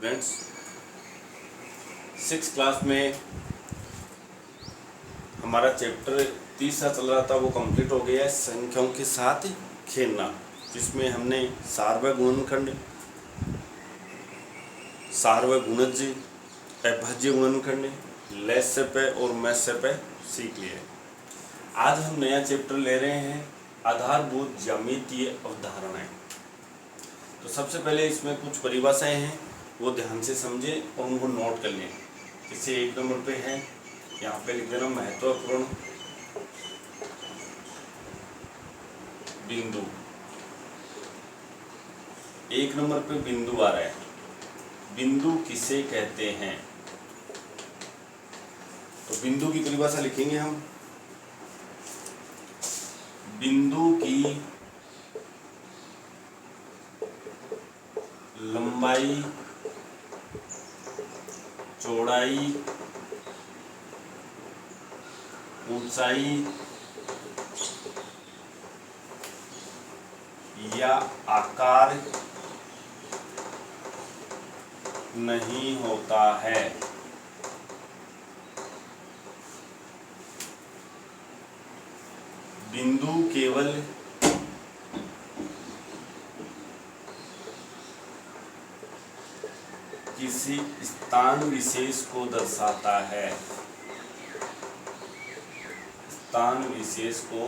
Students, 6th class में हमारा chapter तीसरा चल रहा था, वो कंप्लीट हो गया है। संख्याओं के साथ खेलना, जिसमें हमने सार्वय गुणनखंड, सार्वय गुणज, अभाज्य गुणनखंड, लसपय और मसपय सीख लिए। आज हम नया चैप्टर ले रहे हैं, आधारभूत ज्यामितीय अवधारणाएं। तो सबसे पहले इसमें कुछ परिभाषाएं हैं, वो ध्यान से समझें और उनको नोट कर लें। जैसे 1 नंबर पे है, यहाँ पे लिख देना महत्वपूर्ण बिंदु। 1 नंबर पे बिंदु आ रहा है, बिंदु किसे कहते हैं? तो बिंदु की परिभाषा लिखेंगे हम। बिंदु की लंबाई, चौड़ाई, ऊंचाई या आकार नहीं होता है। बिंदु केवल किसी स्थान विशेष को दर्शाता है। स्थान विशेष को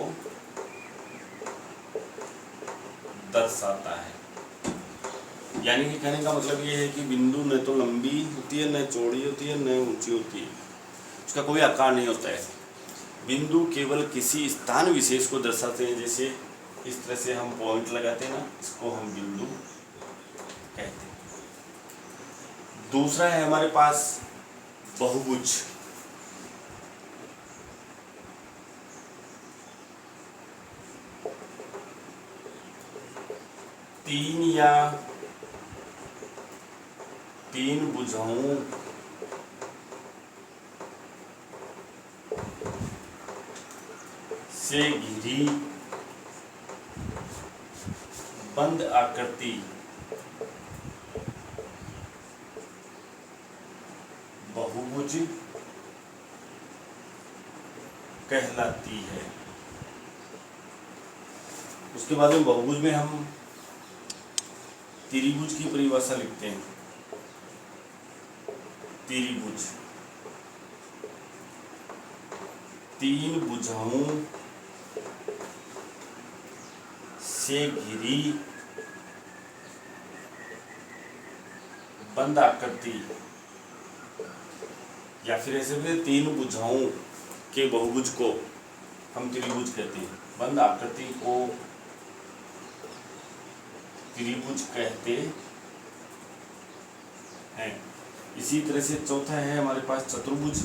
दर्शाता है। यानी कि कहने का मतलब ये है कि बिंदु न तो लंबी होती है, न चौड़ी होती है, न ऊंची होती है, उसका कोई आकार नहीं होता है। बिंदु केवल किसी स्थान विशेष को दर्शाते हैं। जैसे इस तरह से हम पॉइंट लगाते हैं ना, इसको हम बिंदु कहते हैं। दूसरा है हमारे पास बहुभुज। तीन भुजाओं से घिरी बंद आकृति बहुभुज कहलाती है। उसके बाद में बहुभुज में हम त्रिभुज की परिभाषा लिखते हैं। त्रिभुज 3 भुजाओं से घिरी बंद आकृति, या फिर ऐसे भी 3 भुजाओं के बहुभुज को हम त्रिभुज कहते हैं। बंद आकृति को त्रिभुज कहते हैं। इसी तरह से चौथा है हमारे पास चतुर्भुज।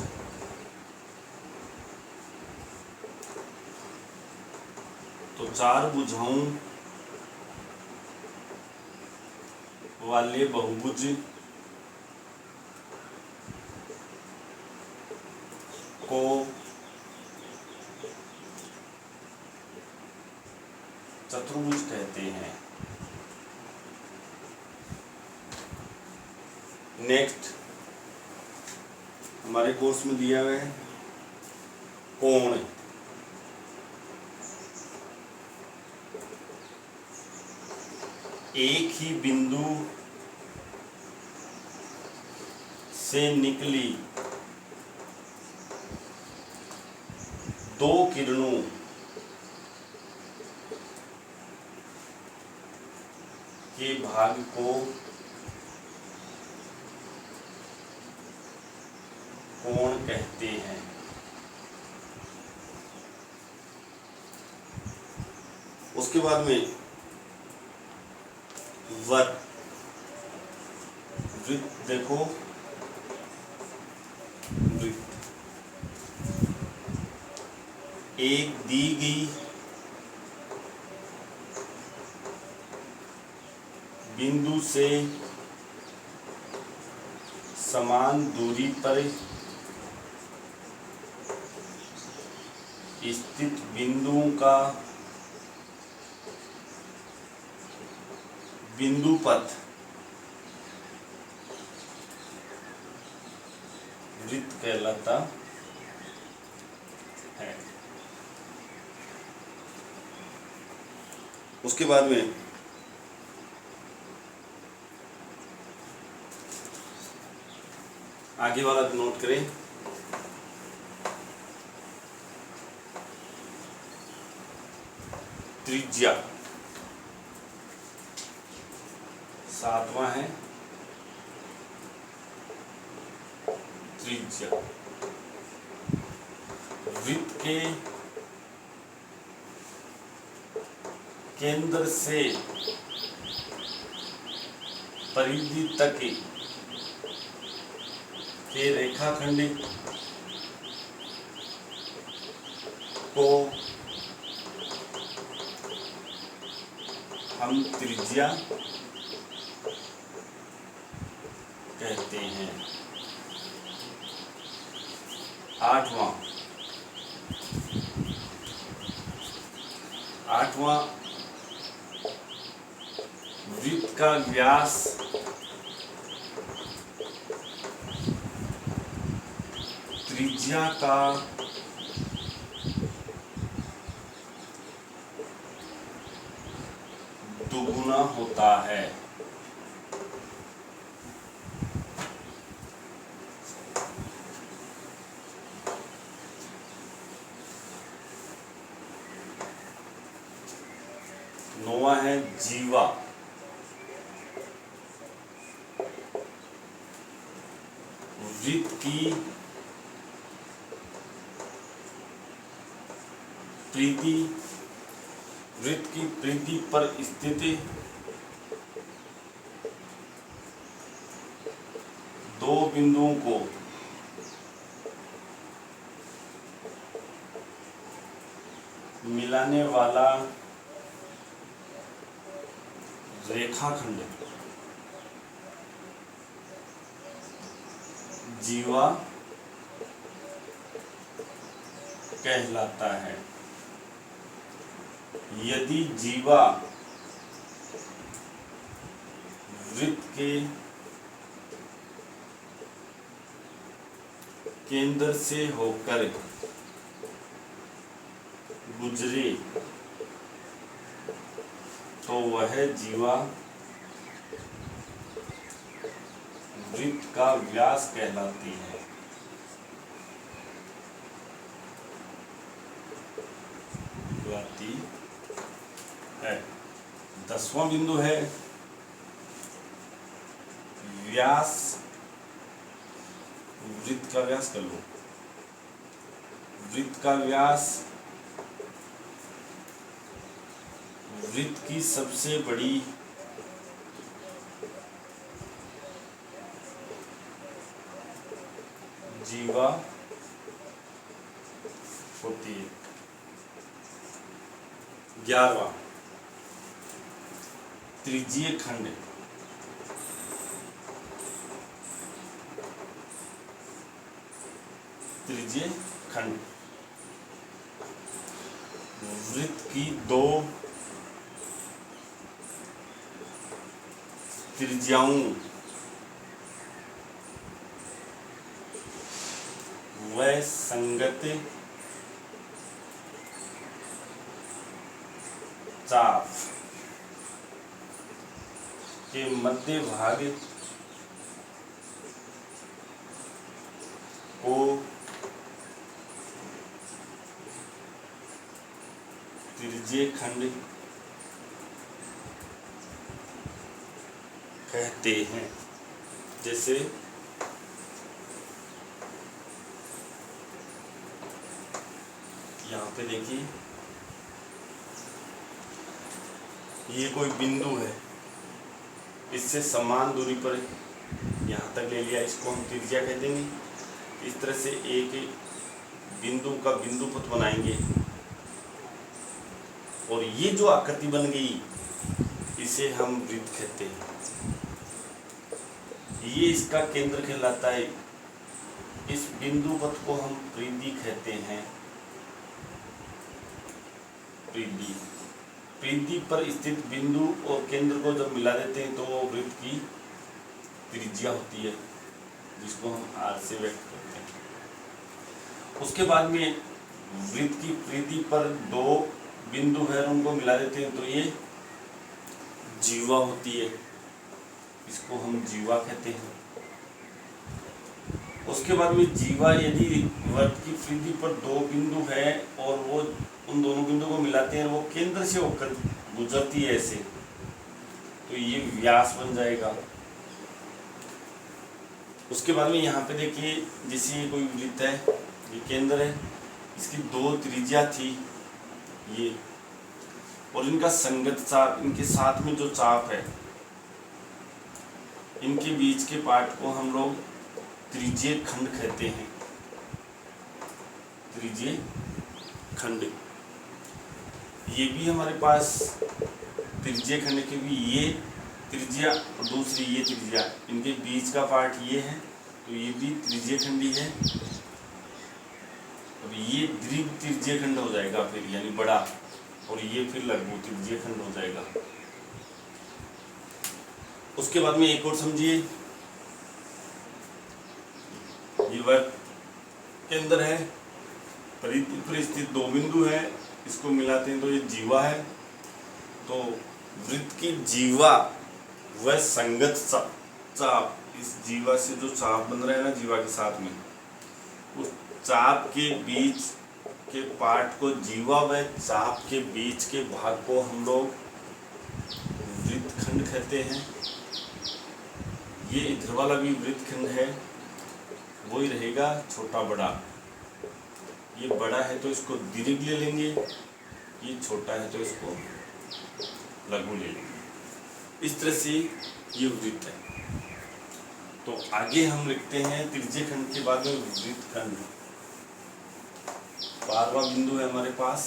तो 4 भुजाओं वाले बहुभुज को चतुर्भुज कहते हैं। नेक्स्ट हमारे कोर्स में दिया हुआ है कोण। एक ही बिंदु से निकली 2 किरणों के भाग को कोण कहते हैं। उसके बाद में वृत्त देखो, वृत्त एक दी गई बिंदु से समान दूरी पर स्थित बिंदुओं का बिंदु पथ वृत्त कहलाता है। उसके बाद में आगे वाला नोट करें। त्रिज्या 7वां है त्रिज्या। वृत्त के केंद्र से परिधि तक के रेखाखंड को हम त्रिज्या कहते हैं। 8वां वृत्त का व्यास त्रिज्या का दुगुना होता है। नौवां है जीवा। वृत्त की परिधि पर स्थित दो बिंदुओं को मिलाने वाला रेखाखंड जीवा कहलाता है। यदि जीवा वृत्त के केंद्र से होकर गुजरे तो वह जीवा वृत्त का व्यास कहलाती है। है 10वां बिंदु है व्यास। वृत्त का व्यास कर लो। वृत्त का व्यास वृत्त की सबसे बड़ी जीवा होती है। 11वां त्रिज्यीय खंड। त्रिज्यीय खंड वृत्त की दो त्रिज्याओं व संगत चाप के मध्य भाग को त्रिज्यीय खंड कहते हैं। जैसे यहाँ पे देखिए ये कोई बिंदु है, इससे समान दूरी पर यहाँ तक ले लिया, इसको हम त्रिज्या कह देंगे। इस तरह से एक बिंदु का बिंदु पथ बनाएंगे और ये जो आकृति बन गई इसे हम वृत्त कहते हैं। ये इसका केंद्र कहलाता है। इस बिंदु पथ को हम परिधि कहते हैं। परिधि पर स्थित बिंदु और केंद्र को जब मिला देते हैं तो वो वृत्त की त्रिज्या होती है। जिसको हम आर से व्यक्त करते हैं। उसके बाद में वृत्त की परिधि पर दो बिंदु है, उनको मिला देते हैं तो ये जीवा होती है, इसको हम जीवा कहते हैं। उसके बाद में जीवा यदि वृत्त की परिधि पर दो बिंदु है और वो उन दोनों बिंदु को मिलाते हैं, वो केंद्र से होकर गुजरती है ऐसे, तो ये व्यास बन जाएगा। उसके बाद में यहाँ पे देखिए, जैसे ये कोई वृत्त है, ये केंद्र है, इसकी दो त्रिज्या थी ये, और इनका संगत चाप, इनके साथ में जो चाप है, इनके बीच के पार्ट को हम लोग त्रिज्यीय खंड कहते हैं। त्रिज्यीय खंड, ये भी हमारे पास त्रिज्यीय खंड के भी, ये त्रिज्या और दूसरी ये त्रिज्या, इनके बीच का पार्ट ये है, तो ये भी त्रिज्यीय खंड ही है। अब ये दीर्घ त्रिज्यीय खंड हो जाएगा फिर, यानी बड़ा, और ये फिर लघु त्रिज्यीय खंड हो जाएगा। उसके बाद में एक और समझिए, ये वृत्त के अंदर है, परिधि पर स्थित दो बिंदु है, इसको मिलाते हैं तो ये जीवा है। तो वृत्त की जीवा वह संगत चाप, इस जीवा से जो चाप बन रहा है ना जीवा के साथ में, उस चाप के बीच के पार्ट को, जीवा व चाप के बीच के भाग को हम लोग वृत्तखंड कहते हैं। ये इधर वाला भी वृत्तखंड है, वही रहेगा छोटा बड़ा। ये बड़ा है तो इसको दीर्घ ले लेंगे, ये छोटा है तो इसको लघु ले लेंगे। इस तरह से ये वृत्त है। तो आगे हम लिखते हैं त्रिज्यीय खंड के बाद में वृत्तखंड। 12वां बिंदु है हमारे पास,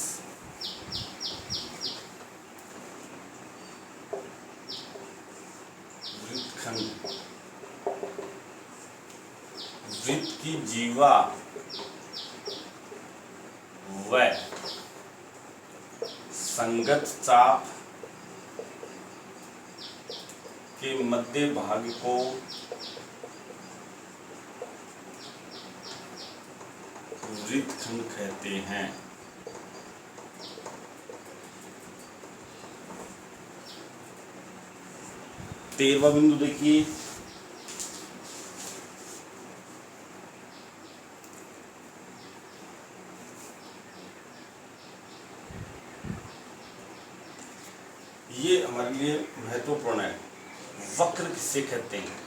वृत्तखंड। वृत्त की जीवा व संगत चाप के मध्य भाग को वृत्तखंड कहते हैं। तेरहवां बिंदु देखिए, ये हमारे लिए महत्वपूर्ण है। वक्र किसे कहते हैं?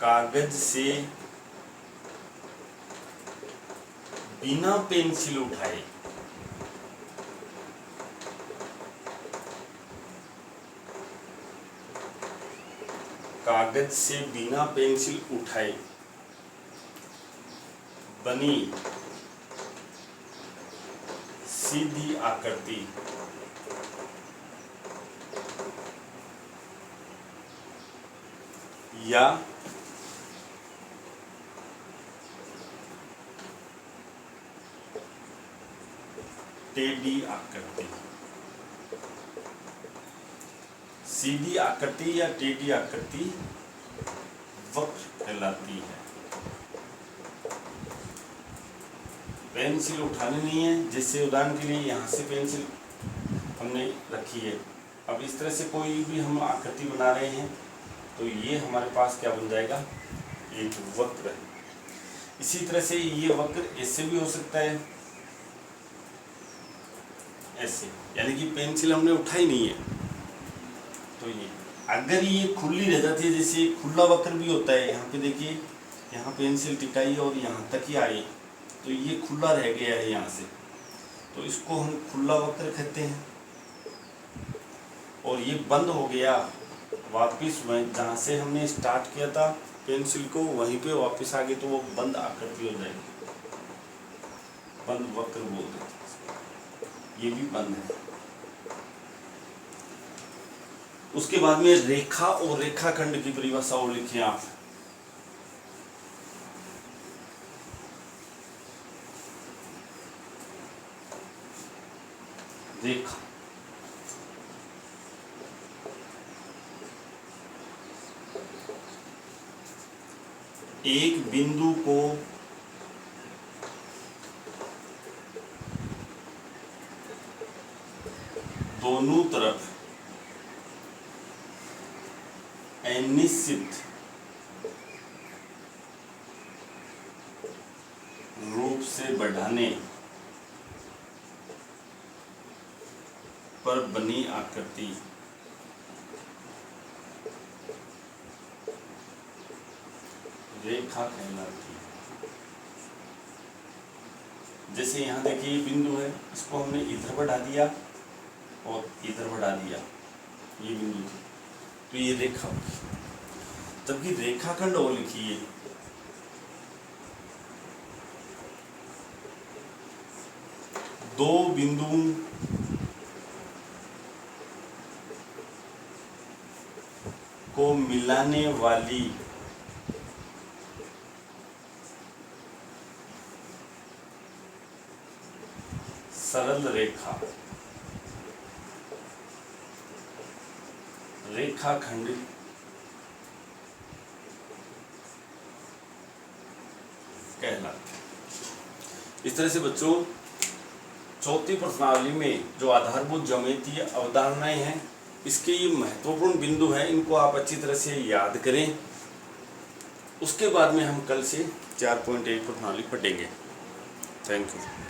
कागज से बिना पेंसिल उठाए कागज से बिना पेंसिल उठाए बनी सीधी आकृति या टेढ़ी आकृति, सीधी आकृति या टेढ़ी आकृति वक्र कहलाती है। पेंसिल उठानी नहीं है, जैसे उदाहरण के लिए यहाँ से पेंसिल हमने रखी है। अब इस तरह से कोई भी हम आकृति बना रहे हैं तो ये हमारे पास क्या बन जाएगा, एक वक्र है। इसी तरह से ये वक्र ऐसे भी हो सकता है, ऐसे, यानी कि पेंसिल हमने उठाई नहीं है तो ये, अगर ये खुली रह जाती है, जैसे खुला वक्र भी होता है, यहाँ पे देखिए, यहाँ पेंसिल टिकाई और यहाँ तक ही आई, तो ये खुला रह गया है यहाँ से, तो इसको हम खुला वक्र कहते हैं। और ये बंद हो गया, वापिस वहीं जहाँ से हमने स्टार्ट किया था पेंसिल को, वहीं पे वापस आ गए तो वो बंद आकृति हो जाएगी, बंद वक्र बोलते हैं। ये भी बंद है। उसके बाद में रेखा और रेखाखंड की परिभाषा और लिखिए आप। रेखा, एक बिंदु को दोनों तरफ अनिश्चित रूप से बढ़ाने पर बनी आकृति रेखा कहलाती है। जैसे यहाँ देखिए ये बिंदु है, इसको हमने इधर बढ़ा दिया और इधर बढ़ा दिया, ये बिंदु थी, तो ये रेखा होगी। जबकि रेखाखंड और लिखिए, दो बिंदुओं को मिलाने वाली सरल रेखा रेखाखंड कहलाती है। इस तरह से बच्चों चौथी प्रश्नावली में जो आधारभूत ज्यामितीय अवधारणाएं हैं, इसके ये महत्वपूर्ण बिंदु हैं, इनको आप अच्छी तरह से याद करें। उसके बाद में हम कल से 4.1 प्रश्नावली पढ़ेंगे। Thank you.